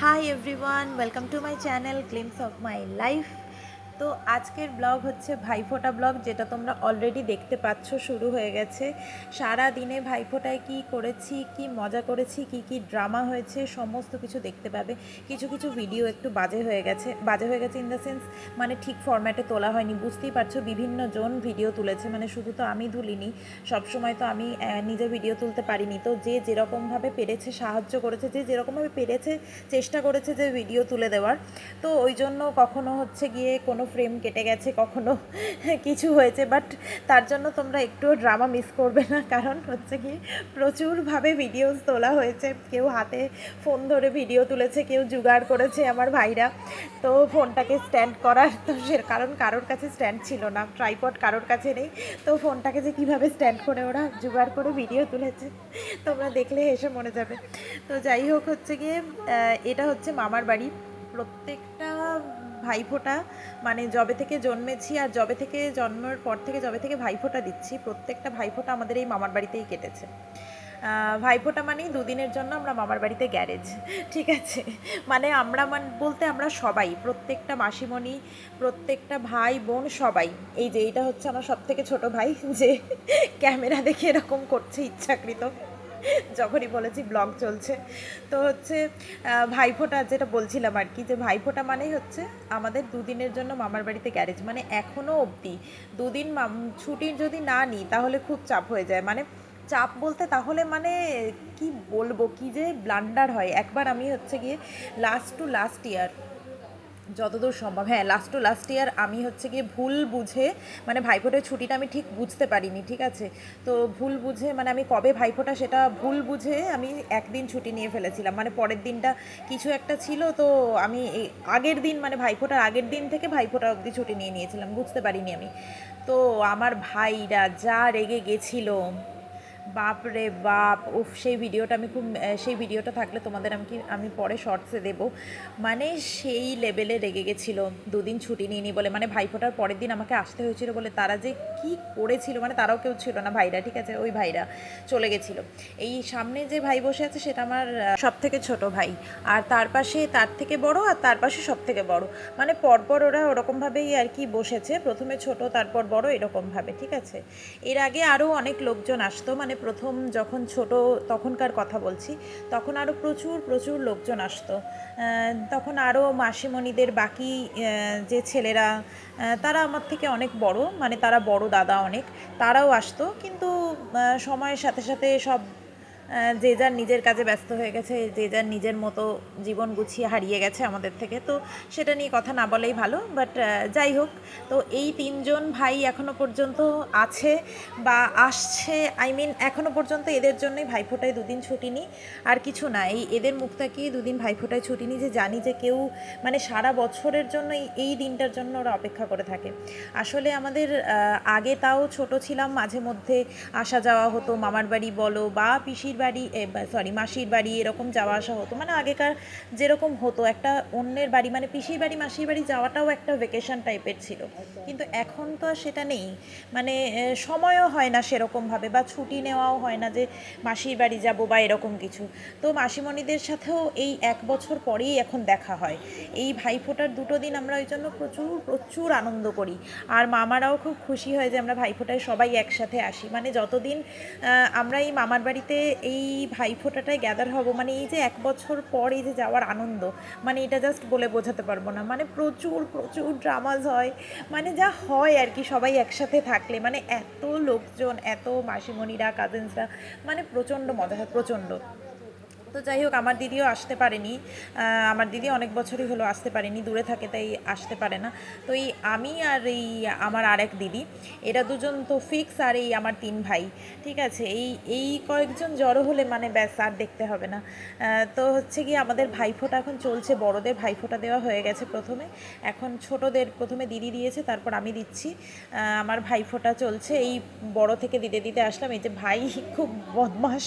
Hi everyone, welcome to my channel glimpse of my life. তো আজকের blog হচ্ছে Bhaiphonta blog, যেটা তোমরা অলরেডি দেখতে পাচ্ছ শুরু হয়ে গেছে। সারা দিনে ভাইফোঁটায় কি করেছি, কি মজা করেছি, কি কি ড্রামা হয়েছে, সমস্ত কিছু দেখতে পাবে। কিছু কিছু ভিডিও একটু বাজে হয়ে গেছে ইন দ্য সেন্স মানে ঠিক ফরম্যাটে তোলা হয়নি, বুঝতেই পারছো। বিভিন্ন জন ভিডিও তুলেছে, মানে শুধু তো আমি তুলিনি, সবসময় তো আমি নিজে ভিডিও তুলতে পারিনি। তো যে যেরকমভাবে পেরেছে সাহায্য করেছে, যে যেরকমভাবে পেরেছে চেষ্টা করেছে যে ভিডিও তুলে দেওয়ার। তো ওই জন্য কখনো হচ্ছে গিয়ে কোনো ফ্রেম কেটে গেছে, কখনো কিছু হয়েছে, বাট তার জন্য তোমরা একটুও ড্রামা মিস করবে না, কারণ হচ্ছে কি প্রচুরভাবে ভিডিওস তোলা হয়েছে। কেউ হাতে ফোন ধরে ভিডিও তুলেছে, কেউ জোগাড় করেছে আমার ভাইরা তো ফোনটাকে স্ট্যান্ড করার। তো সে কারণ কারোর কাছে স্ট্যান্ড ছিল না, ট্রাইপড কারোর কাছে নেই, তো ফোনটাকে যে কীভাবে স্ট্যান্ড করে ওরা জোগাড় করে ভিডিও তুলেছে তোমরা দেখলে হেসে মরে যাবে। তো যাই হোক, হচ্ছে গিয়ে এটা হচ্ছে মামার বাড়ি। প্রত্যেকটা ভাইফোঁটা মানে যবে থেকে জন্মেছি আর যবে থেকে জন্মের পর থেকে যবে থেকে ভাইফোঁটা দিচ্ছি, প্রত্যেকটা ভাইফোঁটা আমাদের এই মামার বাড়িতেই কেটেছে। ভাইফোঁটা মানেই দুদিনের জন্য আমরা মামার বাড়িতে গ্যারেজ, ঠিক আছে। মানে আমরা বলতে আমরা সবাই, প্রত্যেকটা মাসিমণি, প্রত্যেকটা ভাই বোন সবাই। এই যে এইটা হচ্ছে আমার সব থেকে ছোটো ভাই, যে ক্যামেরা দেখে এরকম করছে ইচ্ছাকৃত যখনই বলেছি ব্লগ চলছে। তো হচ্ছে ভাইফোঁটা যেটা বলছিলাম আর কি, যে ভাইফোঁটা মানেই হচ্ছে আমাদের দুদিনের জন্য মামার বাড়িতে গ্যারেজ। মানে এখনও অবধি দুদিন ছুটি যদি না নিই তাহলে খুব চাপ হয়ে যায়। মানে চাপ বলতে তাহলে মানে কি বলবো, কি যে ব্লান্ডার হয়। একবার আমি হচ্ছে গিয়ে লাস্ট ইয়ার, যতদূর সম্ভব, হ্যাঁ লাস্ট ইয়ার আমি হচ্ছে গিয়ে ভুল বুঝে, মানে ভাইফোঁটার ছুটিটা আমি ঠিক বুঝতে পারিনি, ঠিক আছে। তো ভুল বুঝে, মানে আমি কবে ভাইফোঁটা সেটা ভুল বুঝে আমি একদিন ছুটি নিয়ে ফেলেছিলাম। মানে পরের দিনটা কিছু একটা ছিল, তো আমি এই আগের দিন, মানে ভাইফোঁটার আগের দিন থেকে ভাইফোঁটা অবধি ছুটি নিয়ে নিয়েছিলাম, বুঝতে পারিনি আমি। তো আমার ভাইরা যা রেগে গেছিলো, বাপ রে বাপ, উফ, সেই ভিডিওটা আমি খুব, সেই ভিডিওটা থাকলে তোমাদের আমি পরে শর্টসে দেবো। মানে সেই লেভেলে রেগে গেছিলো দুদিন ছুটি নিয়ে নি বলে। মানে ভাইফোঁটার পরের দিন আমাকে আসতে হয়েছিল বলে তারা যে কি করেছিল, মানে তারাও কেউ ছিল না, ভাইরা, ঠিক আছে, ওই ভাইরা চলে গেছিলো। এই সামনে যে ভাই বসে আছে সেটা আমার সব থেকে ছোট ভাই, আর তার পাশে তার থেকে বড়, আর তার পাশে সব থেকে বড়। মানে পরপর ওরা ওরকমভাবেই আর কি বসেছে, প্রথমে ছোট তারপর বড় এরকমভাবে, ঠিক আছে। এর আগে আরও অনেক লোকজন আসতো, মানে প্রথম যখন ছোট তখনকার কথা বলছি, তখন আরও প্রচুর প্রচুর লোকজন আসতো। তখন আরও মাসিমণিদের বাকি যে ছেলেরা, তারা আমার থেকে অনেক বড়, মানে তারা বড় দাদা অনেক, তারাও আসতো। কিন্তু সময়ের সাথে সাথে সব যে যার নিজের কাজে ব্যস্ত হয়ে গেছে, যে যার নিজের মতো জীবন গুছিয়ে হারিয়ে গেছে আমাদের থেকে। তো সেটা নিয়ে কথা না বলেই ভালো, বাট যাই হোক। তো এই তিনজন ভাই এখনও পর্যন্ত আছে বা আসছে, আই মিন এখনও পর্যন্ত এদের জন্যই ভাইফোঁটায় দুদিন ছুটি নিই, আর কিছু না। এই এদের মুখ তাকিয়ে দুদিন ভাইফোঁটায় ছুটি নিই, যে জানি যে কেউ মানে সারা বছরের জন্য এই দিনটার জন্য ওরা অপেক্ষা করে থাকে। আসলে আমাদের আগে তাও ছোট ছিলাম, মাঝে মধ্যে আসা যাওয়া হতো, মামার বাড়ি বলো বা পিসির বাড়ি, মাসির বাড়ি, এরকম যাওয়া আসা হতো। মানে আগেকার যেরকম হতো, একটা অন্যের বাড়ি মানে পিসির বাড়ি মাসির বাড়ি যাওয়াটাও একটা ভেকেশন টাইপের ছিল। কিন্তু এখন তো আর সেটা নেই, মানে সময়ও হয় না সেরকমভাবে, বা ছুটি নেওয়াও হয় না যে মাসির বাড়ি যাব বা এরকম কিছু। তো মাসিমণিদের সাথেও এই 1 বছর পরেই এখন দেখা হয়। এই ভাইফোঁটার 2 দিন আমরা ওই জন্য প্রচুর প্রচুর আনন্দ করি, আর মামারাও খুব খুশি হয় যে আমরা ভাইফোঁটায় সবাই একসাথে আসি। মানে যতদিন আমরা এই মামার বাড়িতে এই ভাইফোঁটাটায় গ্যাদার হব, মানে এই যে 1 বছর পর এই যে যাওয়ার আনন্দ, মানে এটা জাস্ট বলে বোঝাতে পারবো না। মানে প্রচুর প্রচুর ড্রামাজ হয়, মানে যা হয় আর কি সবাই একসাথে থাকলে, মানে এত লোকজন, এত মাসিমণিরা, কাজিনসরা, মানে প্রচণ্ড মজা হয়, প্রচণ্ড। তো যাই হোক, আমার দিদিও আসতে পারেনি, আমার দিদি অনেক বছরই হলো আসতে পারেনি, দূরে থাকে তাই আসতে পারে না। তো এই আমি আর এই আমার আরেক দিদি, এরা দুজন তো ফিক্স, আর এই আমার 3 ভাই, ঠিক আছে। এই এই কয়েকজন জড়ো হলে মানে ব্যাস আর দেখতে হবে না। তো হচ্ছে কি আমাদের ভাইফোঁটা এখন চলছে, বড়দের ভাইফোঁটা দেওয়া হয়ে গেছে প্রথমে, এখন ছোটদের প্রথমে দিদি দিয়েছে, তারপর আমি দিচ্ছি। আমার ভাইফোঁটা চলছে, এই বড় থেকে দিতে দিতে আসলাম। এই যে ভাই খুব বদমাস,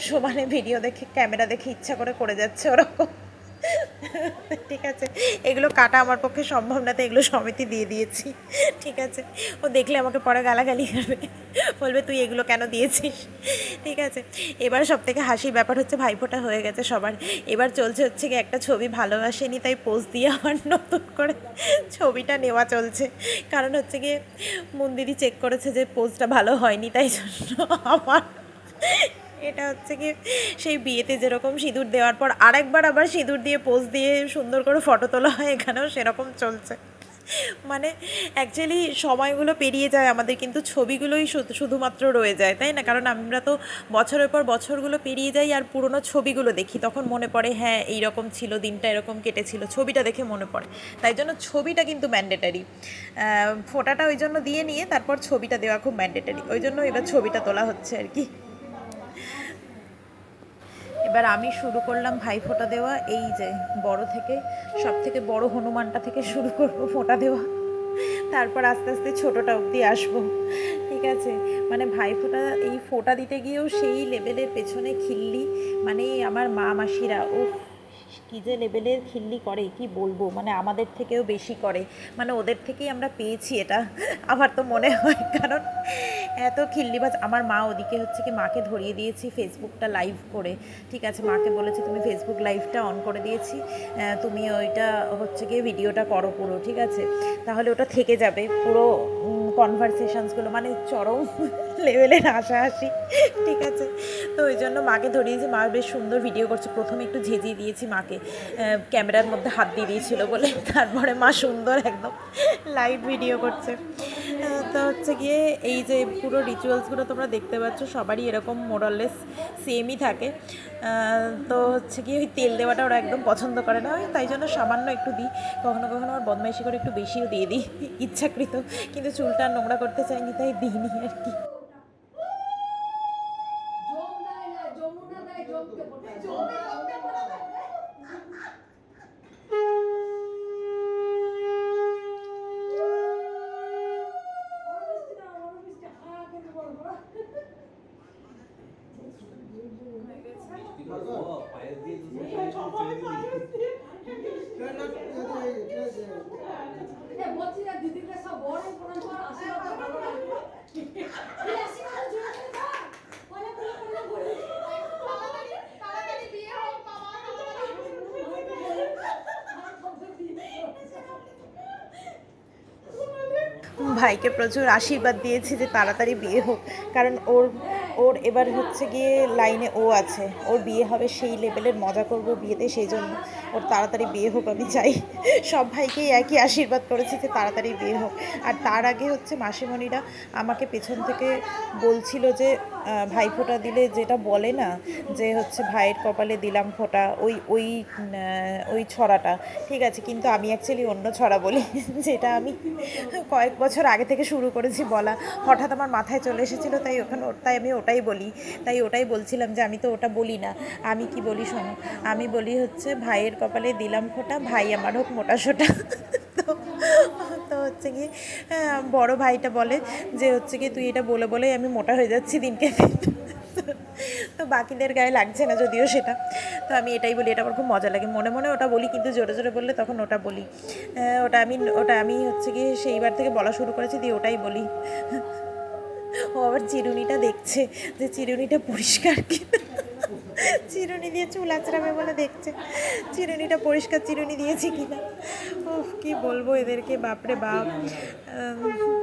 সমানে ভিডিও দেখে ক্যামেরা দেখে ইচ্ছা করে যাচ্ছে ওরকম। ঠিক আছে, এগুলো কাটা আমার পক্ষে সম্ভব না, তো এগুলো সমিতি দিয়ে দিয়েছি। ঠিক আছে, ও দেখলে আমাকে পরে গালাগালি করবে, বলবে তুই এগুলো কেন দিয়েছিস। ঠিক আছে, এবার সব থেকে হাসির ব্যাপার হচ্ছে ভাইফোঁটা হয়ে গেছে সবার, এবার চলছে হচ্ছে কি একটা ছবি ভালোবাসেনি তাই পোজ দিয়ে আবার নতুন করে ছবিটা নেওয়া চলছে। কারণ হচ্ছে গিয়ে মন্দিরই চেক করেছে যে পোজটা ভালো হয়নি, তাই জন্য আবার এটা হচ্ছে কি সেই বিয়েতে যেরকম সিঁদুর দেওয়ার পর আরেকবার আবার সিঁদুর দিয়ে পোজ দিয়ে সুন্দর করে ফটো তোলা হয়, এখানেও সেরকম চলছে। মানে অ্যাকচুয়ালি সময়গুলো পেরিয়ে যায় আমাদের, কিন্তু ছবিগুলোই শুধুমাত্র রয়ে যায়, তাই না? কারণ আমরা তো বছরের পর বছরগুলো পেরিয়ে যাই আর পুরনো ছবিগুলো দেখি, তখন মনে পড়ে হ্যাঁ এইরকম ছিল, দিনটা এরকম কেটেছিল, ছবিটা দেখে মনে পড়ে। তাই জন্য ছবিটা কিন্তু ম্যান্ডেটারি, ফোটাটা ওই জন্য দিয়ে নিয়ে তারপর ছবিটা দেওয়া খুব ম্যান্ডেটারি, ওই জন্য এবার ছবিটা তোলা হচ্ছে আর কি। এবার আমি শুরু করলাম ভাইফোঁটা দেওয়া, এই যে বড় থেকে সব থেকে বড় হনুমানটা থেকে শুরু করবো ফোঁটা দেওয়া, তারপর আস্তে আস্তে ছোটোটা অবধি আসবো। ঠিক আছে, মানে ভাইফোঁটা এই ফোঁটা দিতে গিয়েও সেই লেভেলের পেছনে খিল্লি, মানে আমার মা মাসিরা ও কী যে লেভেলের খিল্লি করে কি বলবো, মানে আমাদের থেকেও বেশি করে, মানে ওদের থেকেই আমরা পেয়েছি এটা, আমার তো মনে হয়। কারণ এত খিল্লিবাজ, আমার মা ওদিকে হচ্ছে কি মাকে ধরিয়ে দিয়েছি ফেসবুকটা লাইভ করে। ঠিক আছে, মাকে বলেছি তুমি ফেসবুক লাইভটা অন করে দিয়েছি, তুমি ওইটা হচ্ছে গিয়ে ভিডিওটা করো পুরো, ঠিক আছে, তাহলে ওটা থেকে যাবে পুরো কনভারসেশনসগুলো, মানে চরম লেভেলের হাসাহাসি। ঠিক আছে, তো ওই জন্য মাকে ধরিয়েছি, মা বেশ সুন্দর ভিডিও করছে, প্রথমে একটু ঝেঁঝিয়ে দিয়েছি মাকে, ক্যামেরার মধ্যে হাত দিয়ে দিয়েছিল বলে, তারপরে মা সুন্দর একদম লাইভ ভিডিও করছে। তো হচ্ছে গিয়ে এই যে পুরো রিচুয়ালসগুলো তোমরা দেখতে পাচ্ছ সবারই এরকম মোরাললেস সেমই থাকে। তো হচ্ছে গিয়ে ওই তেল দেওয়াটা ওরা একদম পছন্দ করে না, তাই জন্য সামান্য একটু দিই, কখনো কখনো আমার বদমাইশি করে একটু বেশিও দিয়ে দিই ইচ্ছাকৃত, কিন্তু চুলটা নোংরা করতে চাইনি তাই দিইনি আর কি। ভাইকে প্রচুর আশীর্বাদ দিয়েছি যে তাড়াতাড়ি বিয়ে হোক, কারণ ওর ওর এবার হচ্ছে গিয়ে লাইনে ও আছে, ওর বিয়ে হবে, সেই লেভেলের মজা করব বিয়েতে, সেই জন্য ওর তাড়াতাড়ি বিয়ে হোক আমি চাই। সব ভাইকেই একই আশীর্বাদ করেছি যে তাড়াতাড়ি বিয়ে হোক। আর তার আগে হচ্ছে মাসিমণিরা আমাকে পেছন থেকে বলছিল যে ভাইফোঁটা দিলে যেটা বলে না যে হচ্ছে ভাইয়ের কপালে দিলাম ফোঁটা, ওই ওই ওই ছড়াটা, ঠিক আছে, কিন্তু আমি অ্যাকচুয়ালি অন্য ছড়া বলি, যেটা আমি কয়েক বছর আগে থেকে শুরু করেছি বলা, হঠাৎ আমার মাথায় চলে এসেছিলো, তাই আমি ওটাই বলি, তাই ওটাই বলছিলাম যে আমি তো ওটা বলি না, আমি কি বলি শোনো, আমি বলি হচ্ছে ভাইয়ের কপালে দিলাম ফোঁটা, ভাই আমার হোক মোটা সোটা। তো তো হচ্ছে কি বড় ভাইটা বলে যে হচ্ছে কি তুই এটা বলে বলেই আমি মোটা হয়ে যাচ্ছি দিনকে দিন। তো বাকিদের গায়ে লাগছে না যদিও সেটা, তো আমি এটাই বলি, এটা আমার খুব মজা লাগে, মনে মনে ওটা বলি, কিন্তু জোরে জোরে বললে তখন ওটা বলি। ওটা আমি হচ্ছে কি সেইবার থেকে বলা শুরু করেছি, দিয়ে ওটাই বলি। ও আবার চিরুনিটা দেখছে যে চিরুনিটা পরিষ্কার কিনা, চিরুনি দিয়ে চুল আঁচড়াবে বলে দেখছে চিরুনিটা পরিষ্কার চিরুনি দিয়েছি কিনা। ও কি বলবো এদেরকে, বাপরে বাপ,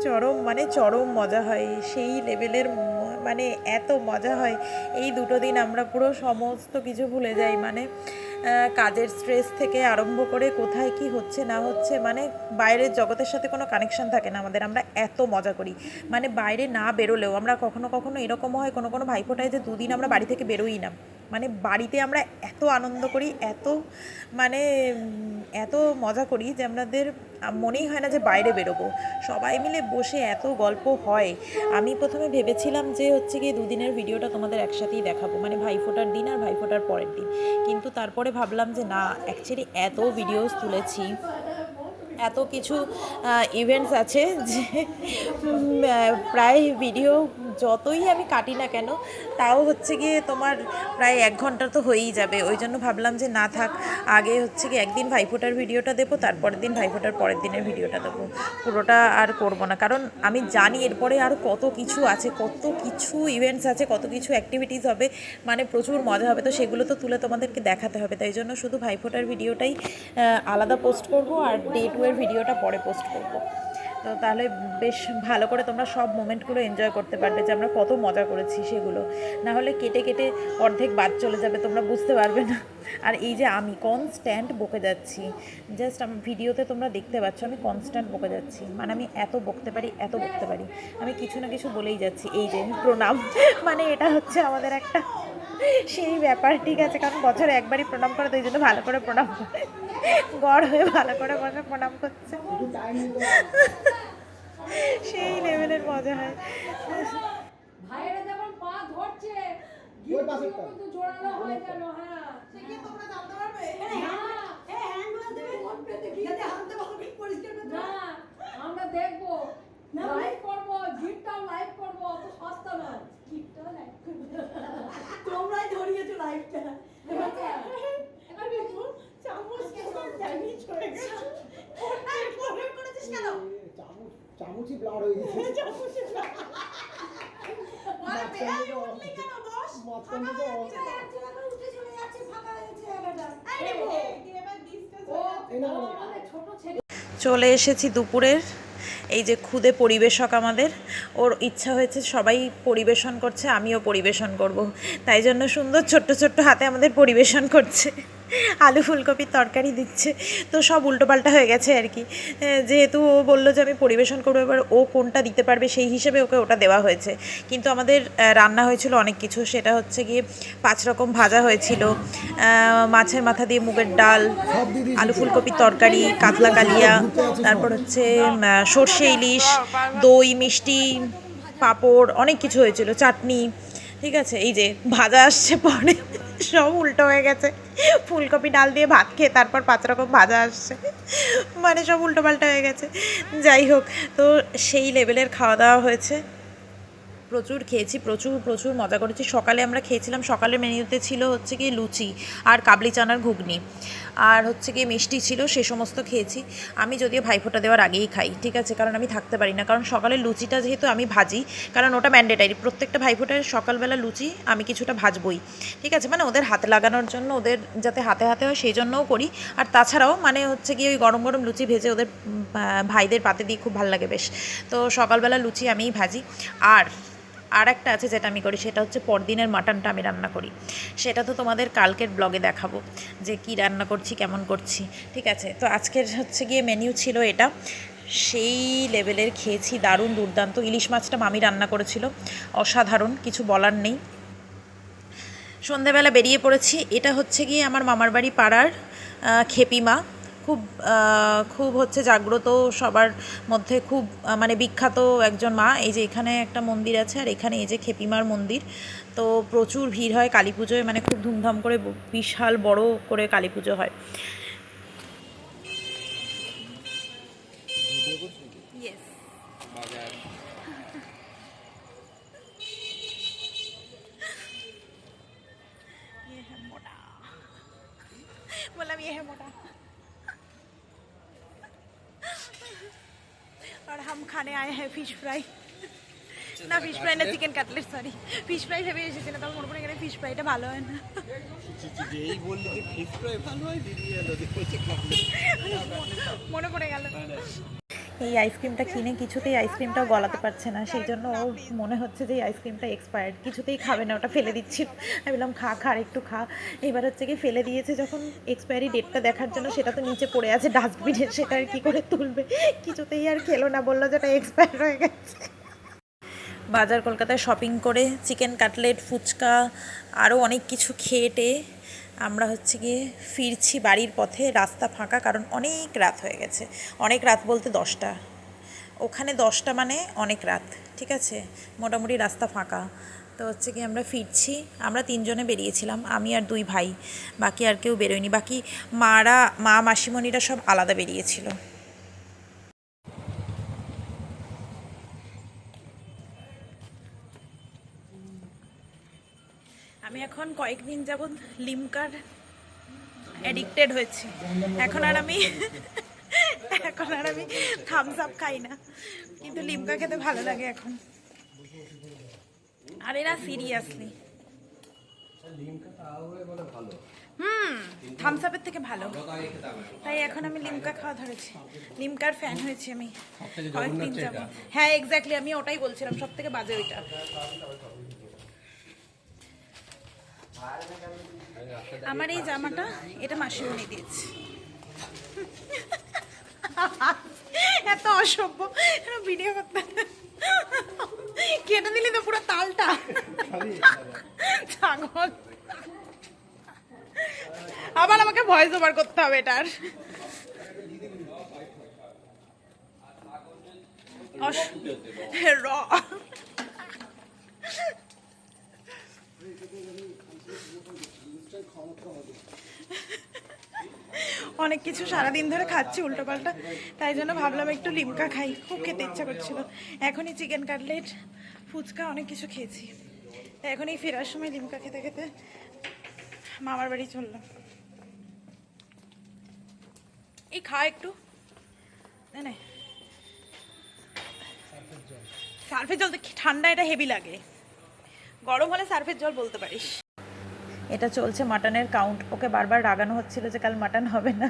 চরম মানে চরম মজা হয়, সেই লেভেলের মানে এত মজা হয় এই দুটো দিন, আমরা পুরো সমস্ত কিছু ভুলে যাই, মানে কাজের স্ট্রেস থেকে আরম্ভ করে কোথায় কি হচ্ছে না হচ্ছে, মানে বাইরের জগতের সাথে কোনো কানেকশান থাকে না আমাদের, আমরা এত মজা করি, মানে বাইরে না বেরোলেও আমরা কখনো কখনো এরকম হয় কোনো কোনো ভাইফোঁটায় যে দুদিন আমরা বাড়ি থেকে বেরোই না, মানে বাড়িতে আমরা এত আনন্দ করি, মানে এত মজা করি যে আমাদের মনেই হয় না যে বাইরে বেরোবো, সবাই মিলে বসে এত গল্প হয়। আমি প্রথমে ভেবেছিলাম যে হচ্ছে গিয়ে দুদিনের ভিডিওটা তোমাদের একসাথেই দেখাবো, মানে ভাইফোঁটার দিন আর ভাইফোঁটার পরের দিন, কিন্তু তারপরে ভাবলাম যে না, অ্যাকচুয়ালি এত ভিডিওস তুলেছি, এত কিছু ইভেন্টস আছে যে প্রায় ভিডিও যতই আমি কাটি না কেন তাও হচ্ছে গিয়ে তোমার প্রায় 1 ঘন্টা তো হয়েই যাবে। ওই জন্য ভাবলাম যে না থাক, আগে হচ্ছে গিয়ে একদিন ভাইফোঁটার ভিডিওটা দেবো, তারপরের দিন ভাইফোঁটার পরের দিনের ভিডিওটা দেবো, পুরোটা আর করব না। কারণ আমি জানি এরপরে আর কত কিছু আছে, কত কিছু ইভেন্টস আছে, কত কিছু অ্যাক্টিভিটিস হবে, মানে প্রচুর মজা হবে। তো সেগুলো তো তুলে তোমাদেরকে দেখাতে হবে, তাই জন্য শুধু ভাইফোঁটার ভিডিওটাই আলাদা পোস্ট করব আর ডে 2 এর ভিডিওটা পরে পোস্ট করব। তো তাহলে বেশ ভালো করে তোমরা সব মোমেন্টগুলো এনজয় করতে পারবে যে আমরা কত মজা করেছি সেগুলো। না হলে কেটে কেটে অর্ধেক বাদ চলে যাবে, তোমরা বুঝতে পারবে না। আর এই যে আমি কনস্ট্যান্ট বকে যাচ্ছি, জাস্ট আমি ভিডিওতে তোমরা দেখতে পাচ্ছ আমি কনস্ট্যান্ট বকে যাচ্ছি, মানে আমি এত বকতে পারি, এত বকতে পারি, আমি কিছু না কিছু বলেই যাচ্ছি। এই যে প্রণাম, মানে এটা হচ্ছে আমাদের একটা সেই ব্যাপার, ঠিক আছে? কারণ বছরে একবারই প্রণাম করে, তো এই জন্য ভালো করে প্রণাম করে গড় হয়ে ভালো করে বসে প্রণাম করছে, সেই লেভেলের মজা হয়। ভাইয়েরা যেমন পা ধরছে কিন্তু জোড়ানো হয়ে গেল। হ্যাঁ সে কি তোমরা জানতে পারবে? না আমরা দেখবো, লাইভ করবো, গিফটটাও লাইভ করবো, অত সস্তা নয়। গিফটটাও লাইভ করবো, তোমরাই ধরিয়েছো লাইভটা। এবার দেখো চামচ ড্যামেজ হয়ে গেছে। প্রবলেম করেছিস কেন? চামচই ব্লাড হয়ে গেছে। চামচই ব্লাড। মানে বেয়াই উঠলি কেন বস? মাঝখানে তো উঠে চলে যাচ্ছে, ফাঁকা হয়েছে জায়গাটা। এই দেখো এবার ডিসটেন্স হয়ে যাচ্ছে। ছোট ছেলে চলে এসেছি দুপুরের, এই যে খুদে পরিবেশক আমাদের, ওর ইচ্ছা হয়েছে সবাই পরিবেশন করছে, আমিও পরিবেশন করব, তাই জন্য সুন্দর ছোট্ট ছোট্ট হাতে আমাদের পরিবেশন করছে, আলু ফুলকপির তরকারি দিচ্ছে। তো সব উল্টোপাল্টা হয়ে গেছে আর কি, যেহেতু ও বললো যে আমি পরিবেশন করবো, এবার ও কোনটা দিতে পারবে সেই হিসেবে ওকে ওটা দেওয়া হয়েছে। কিন্তু আমাদের রান্না হয়েছিল অনেক কিছু, সেটা হচ্ছে গিয়ে 5 রকম ভাজা হয়েছিল, মাছের মাথা দিয়ে মুগের ডাল, আলু ফুলকপির তরকারি, কাতলা কালিয়া, তারপর হচ্ছে সর্ষে ইলিশ, দই, মিষ্টি, পাঁপড়, অনেক কিছু হয়েছিল, চাটনি, ঠিক আছে? এই যে ভাজা আসছে পরে, সব উল্টো হয়ে গেছে, ফুলকপি ডাল দিয়ে ভাত খেয়ে তারপর 5 রকম ভাজা আসছে, মানে সব উল্টোপাল্টা হয়ে গেছে। যাই হোক, তো সেই লেভেলের খাওয়া দাওয়া হয়েছে, প্রচুর খেয়েছি, প্রচুর প্রচুর মজা করেছি। সকালে আমরা খেয়েছিলাম, সকালের মেনুতে ছিল হচ্ছে গিয়ে লুচি আর কাবলি চানার ঘুগনি, আর হচ্ছে গিয়ে মিষ্টি ছিল, সে সমস্ত খেয়েছি। আমি যদিও ভাইফোঁটা দেওয়ার আগেই খাই, ঠিক আছে? কারণ আমি থাকতে পারি না, কারণ সকালের লুচিটা যেহেতু আমি ভাজি, কারণ ওটা ম্যান্ডেটারি, প্রত্যেকটা ভাইফোঁটার সকালবেলা লুচি আমি কিছুটা ভাজবই, ঠিক আছে? মানে ওদের হাতে লাগানোর জন্য, ওদের যাতে হাতে হাতে হয় সেই জন্যও করি। আর তাছাড়াও মানে হচ্ছে গিয়ে ওই গরম গরম লুচি ভেজে ওদের ভাইদের পাতে দিয়ে খুব ভালো লাগে বেশ। তো সকালবেলা লুচি আমিই ভাজি। আর একটা আছে যেটা আমি করি, সেটা হচ্ছে পরদিনের মাটনটা আমি রান্না করি, সেটা তো তোমাদের কালকের ব্লগে দেখাবো যে কি রান্না করছি, কেমন করছি, ঠিক আছে? তো আজকের হচ্ছে গিয়ে মেনিউ ছিল এটা, সেই লেভেলের খেয়েছি, দারুণ দুর্দান্ত। ইলিশ মাছটা মামি রান্না করেছিল, অসাধারণ, কিছু বলার নেই। সন্ধেবেলা বেরিয়ে পড়েছি, এটা হচ্ছে গিয়ে আমার মামার বাড়ি পাড়ার খেপিমা, খুব খুব হচ্ছে জাগ্রত, সবার মধ্যে খুব মানে বিখ্যাত একজন মা। এই যে এখানে একটা মন্দির আছে, আর এখানে এই যে খেপিমার মন্দির, তো প্রচুর ভিড় হয় কালী পুজোয়, মানে খুব ধুমধাম করে বিশাল বড় করে কালী পুজো হয়। बोला ये है मोटा, और हम खाने आए हैं फिश फ्राई, না ফিশ ফ্রাই না, chicken cutlet, sorry, fish fry ভেবে এসেছি না, তখন মনে পড়ে গেলে ফিশ ফ্রাইটা ভালো হয় না। যেই বললি যে ফিশ ফ্রাই ভালো হয়, দিদি এলো দেখছে মনে পড়ে গেল। এই আইসক্রিমটা কিনে কিছুতেই আইসক্রিমটাও গলাতে পারছে না, সেই জন্য ও মনে হচ্ছে যে এই আইসক্রিমটা এক্সপায়ার্ড, কিছুতেই খাবে না, ওটা ফেলে দিচ্ছিল। আমি বললাম খা খা আর একটু খা। এবার হচ্ছে কি ফেলে দিয়েছে যখন, এক্সপায়ারি ডেটটা দেখার জন্য, সেটা তো নিচে পড়ে আছে ডাস্টবিনে, সেটা আর কী করে তুলবে, কিছুতেই আর খেলো না, বললো যে এটা এক্সপায়ার হয়ে গেছে। বাজার কলকাতায় শপিং করে চিকেন কাটলেট, ফুচকা, আরও অনেক কিছু খেয়ে আমরা হচ্ছে গিয়ে ফিরছি বাড়ির পথে, রাস্তা ফাঁকা, কারণ অনেক রাত হয়ে গেছে। অনেক রাত বলতে 10টা, ওখানে 10টা মানে অনেক রাত, ঠিক আছে? মোটামুটি রাস্তা ফাঁকা, তো হচ্ছে কি আমরা ফিরছি। আমরা 3 জনে বেরিয়েছিলাম, আমি আর 2 ভাই, বাকি আর কেউ বেরোয়নি, বাকি মা মাসিমণিরা সব আলাদা বেরিয়েছিল। আমি এখন কয়েকদিন যাবৎ লিমকার অ্যাডিক্টেড হয়েছি। এখন আর আমি থামস আপ খাই না, কিন্তু লিমকা খেতে ভালো লাগে এখন। আরে না, সিরিয়াসলি থামস আপের থেকে ভালো, তাই এখন আমি লিমকা খাওয়া ধরেছি। লিমকার ফ্যান হয়েছি আমি কয়েকদিন যাবো। হ্যাঁ এক্স্যাক্টলি, আমি ওটাই বলছিলাম, সব থেকে বাজে ওইটা। আমার এই জামাটা এটা মাসিমণি দিয়েছে। এত অসভ্য, ভিডিও করতে কেটে দিলি তো পুরো তালটা। ছাগল, আবার আমাকে ভয়েস ওভার করতে হবে এটার। র অনেক কিছু সারাদিন ধরে খাচ্ছি উল্টোপাল্টা, তাই জন্য ভাবলাম একটু লিমকা খাই, খুব খেতে ইচ্ছা করছিল। এখনই চিকেন কাটলেট, ফুচকা অনেক কিছু খেয়েছি, তাই এখন এই ফেরার সময় লিমকা খেতে খেতে মামার বাড়ি চললাম। এই খা একটু, না সার্ফের জল তো ঠান্ডা, এটা হেভি লাগে, গরম হলে সার্ফের জল বলতে পারিস। এটা চলছে মাটনের কাউন্ট। ওকে বারবার রাগানো হচ্ছিল যে কাল মাটন হবে না,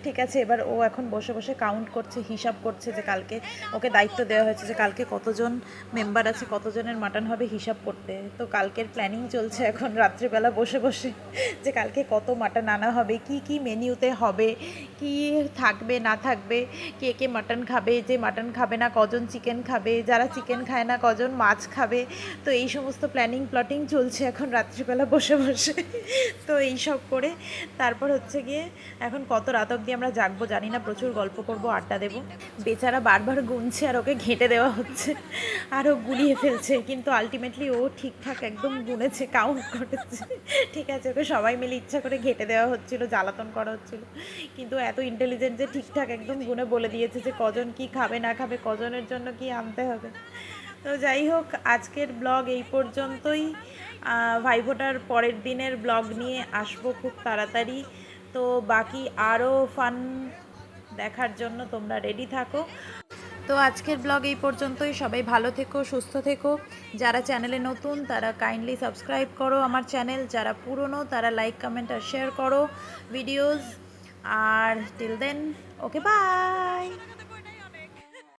ঠিক আছে। এবার ও এখন বসে বসে কাউন্ট করছে, হিসাব করছে যে কালকে ওকে দায়িত্ব দেওয়া হয়েছে যে কালকে কতজন মেম্বার আছে, কতজনের মাটন হবে হিসাব করতে। তো কালকের প্ল্যানিং চলছে এখন রাত্রিবেলা বসে বসে, যে কালকে কত মাটন আনা হবে, কি কি মেনিউতে হবে, কি থাকবে না থাকবে, কে কে মাটন খাবে, যে মাটন খাবে না কজন চিকেন খাবে, যারা চিকেন খায় না কজন মাছ খাবে। তো এই সমস্ত প্ল্যানিং প্লটিং চলছে এখন রাত্রিবেলা বসে বসে। তো এই সব করে তারপর হচ্ছে গিয়ে এখন কত রাত অবধি আমরা জাগবো জানি না, প্রচুর গল্প করব, আড্ডা দেবো। বেচারা বারবার গুনছে আর ওকে ঘেঁটে দেওয়া হচ্ছে, আর ও গুলিয়ে ফেলছে, কিন্তু আলটিমেটলি ও ঠিকঠাক একদম গুনেছে, কাউন্ট করেছে, ঠিক আছে। ওকে সবাই মিলে ইচ্ছা করে ঘেঁটে দেওয়া হচ্ছিল, জ্বালাতন করা হচ্ছিল, কিন্তু এত ইন্টেলিজেন্ট যে ঠিকঠাক একদম গুনে বলে দিয়েছে যে কজন কি খাবে না খাবে, কজনের জন্য কি আনতে হবে। তো যাই হোক, আজকের ব্লগ এই পর্যন্তই। ভাইফোঁটার পরের দিনের ব্লগ নিয়ে আসবো খুব তাড়াতাড়ি। তো বাকি আরও ফান দেখার জন্য তোমরা রেডি থাকো। তো আজকের ব্লগ এই পর্যন্তই। সবাই ভালো থেকো, সুস্থ থেকো। যারা চ্যানেলে নতুন তারা কাইন্ডলি সাবস্ক্রাইব করো আমার চ্যানেল, যারা পুরনো তারা লাইক কমেন্ট আর শেয়ার করো ভিডিওস। আর টিল দেন, ওকে বাই।